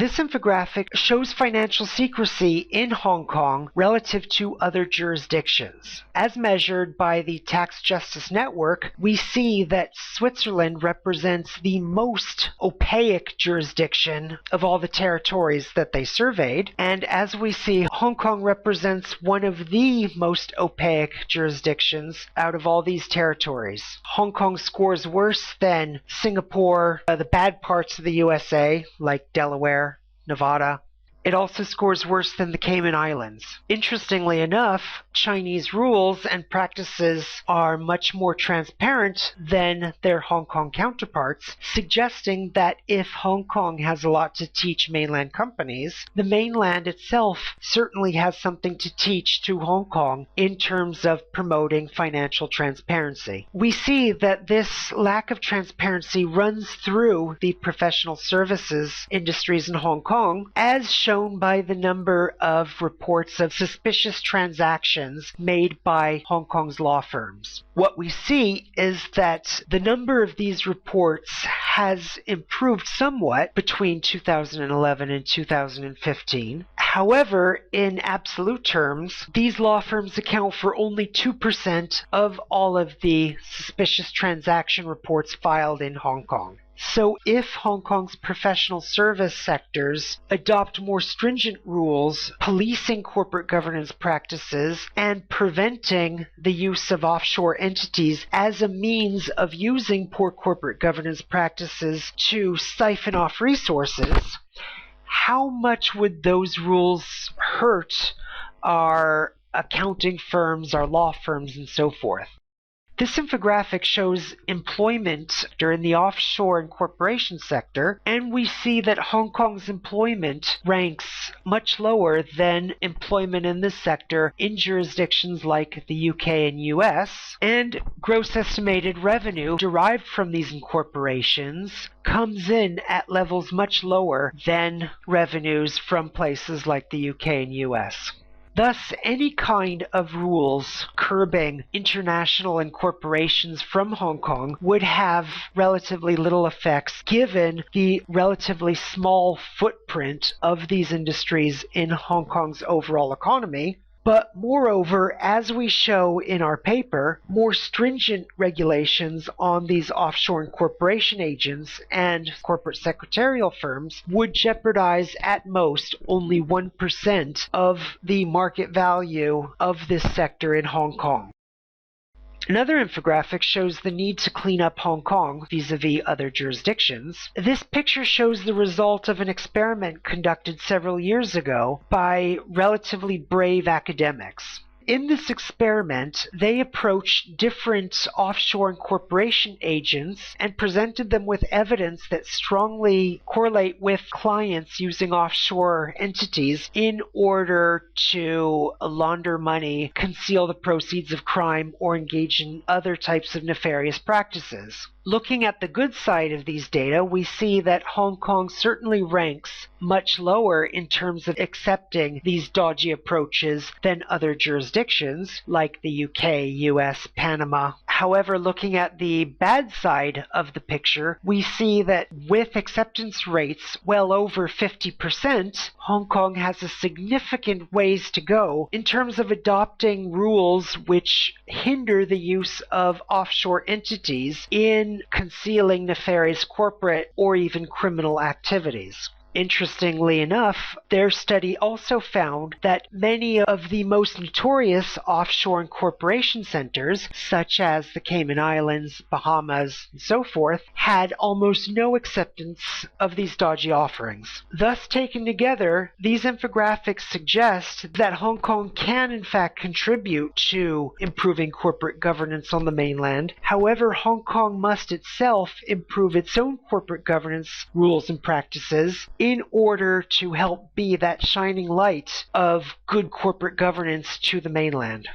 This infographic shows financial secrecy in Hong Kong relative to other jurisdictions. As measured by the Tax Justice Network, we see that Switzerland represents the most opaque jurisdiction of all the territories that they surveyed, and as we see, Hong Kong represents one of the most opaque jurisdictions out of all these territories. Hong Kong scores worse than Singapore, the bad parts of the USA, like Delaware, Nevada. It also scores worse than the Cayman Islands. Interestingly enough, Chinese rules and practices are much more transparent than their Hong Kong counterparts, suggesting that if Hong Kong has a lot to teach mainland companies, the mainland itself certainly has something to teach to Hong Kong in terms of promoting financial transparency. We see that this lack of transparency runs through the professional services industries in Hong Kong, as shown by the number of reports of suspicious transactions made by Hong Kong's law firms. What we see is that the number of these reports has improved somewhat between 2011 and 2015. However, in absolute terms, these law firms account for only 2% of all of the suspicious transaction reports filed in Hong Kong. So if Hong Kong's professional service sectors adopt more stringent rules, policing corporate governance practices, and preventing the use of offshore entities as a means of using poor corporate governance practices to siphon off resources, how much would those rules hurt our accounting firms, our law firms, and so forth? This infographic shows employment during the offshore and corporation sector, and we see that Hong Kong's employment ranks much lower than employment in this sector in jurisdictions like the UK and US, and gross estimated revenue derived from these incorporations comes in at levels much lower than revenues from places like the UK and US. Thus, any kind of rules curbing international incorporations from Hong Kong would have relatively little effects given the relatively small footprint of these industries in Hong Kong's overall economy. But moreover, as we show in our paper, more stringent regulations on these offshore incorporation agents and corporate secretarial firms would jeopardize at most only 1% of the market value of this sector in Hong Kong. Another infographic shows the need to clean up Hong Kong vis-a-vis other jurisdictions. This picture shows the result of an experiment conducted several years ago by relatively brave academics. In this experiment, they approached different offshore incorporation agents and presented them with evidence that strongly correlate with clients using offshore entities in order to launder money, conceal the proceeds of crime, or engage in other types of nefarious practices. Looking at the good side of these data, we see that Hong Kong certainly ranks much lower in terms of accepting these dodgy approaches than other jurisdictions like the UK, US, Panama. However, looking at the bad side of the picture, we see that with acceptance rates well over 50%, Hong Kong has a significant ways to go in terms of adopting rules which hinder the use of offshore entities in concealing nefarious corporate or even criminal activities. Interestingly enough, their study also found that many of the most notorious offshore incorporation centers, such as the Cayman Islands, Bahamas, and so forth, had almost no acceptance of these dodgy offerings. Thus, taken together, these infographics suggest that Hong Kong can in fact contribute to improving corporate governance on the mainland. However, Hong Kong must itself improve its own corporate governance rules and practices in order to help be that shining light of good corporate governance to the mainland.